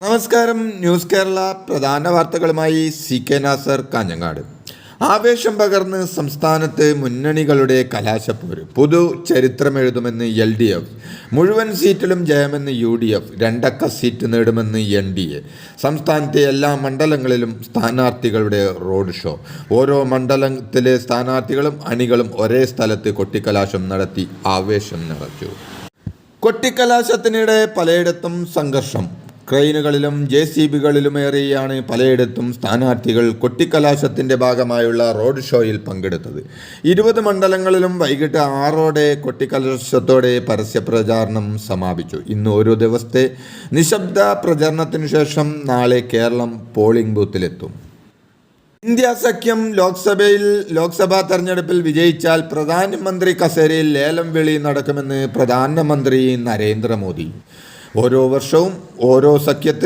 നമസ്കാരം. ന്യൂസ് കേരള പ്രധാന വാർത്തകളുമായി CK നാസർ, കാഞ്ഞങ്ങാട്. ആവേശം പകർന്ന് സംസ്ഥാനത്ത് മുന്നണികളുടെ കലാശപ്പോര്. പുതു ചരിത്രമെഴുതുമെന്ന് LDF. മുഴുവൻ സീറ്റിലും ജയമെന്ന് UDF. 2 അക്ക സീറ്റ് നേടുമെന്ന് NDA. സംസ്ഥാനത്തെ എല്ലാ മണ്ഡലങ്ങളിലും സ്ഥാനാർത്ഥികളുടെ റോഡ് ഷോ. ഓരോ മണ്ഡലത്തിലെ സ്ഥാനാർത്ഥികളും അണികളും ഒരേ സ്ഥലത്ത് കൊട്ടിക്കലാശം നടത്തി ആവേശം നിറച്ചു. കൊട്ടിക്കലാശത്തിനിടെ പലയിടത്തും സംഘർഷം. ക്രെയിനുകളിലും JCBകളിലുമേറിയാണ് പലയിടത്തും സ്ഥാനാർത്ഥികൾ കൊട്ടിക്കലാശത്തിൻ്റെ ഭാഗമായുള്ള റോഡ് ഷോയിൽ പങ്കെടുത്തത്. 20 മണ്ഡലങ്ങളിലും വൈകിട്ട് 6ഓടെ കൊട്ടിക്കലാശത്തോടെ പരസ്യപ്രചാരണം സമാപിച്ചു. ഇന്ന് ഒരു ദിവസത്തെ നിശബ്ദ പ്രചരണത്തിനു ശേഷം നാളെ കേരളം പോളിംഗ് ബൂത്തിലെത്തും. ഇന്ത്യ സഖ്യം ലോക്സഭാ തെരഞ്ഞെടുപ്പിൽ വിജയിച്ചാൽ പ്രധാനമന്ത്രി കസേരയിൽ ലേലം വിളി നടക്കുമെന്ന് പ്രധാനമന്ത്രി നരേന്ദ്രമോദി. ഓരോ വർഷവും ഓരോ സഖ്യത്തിന്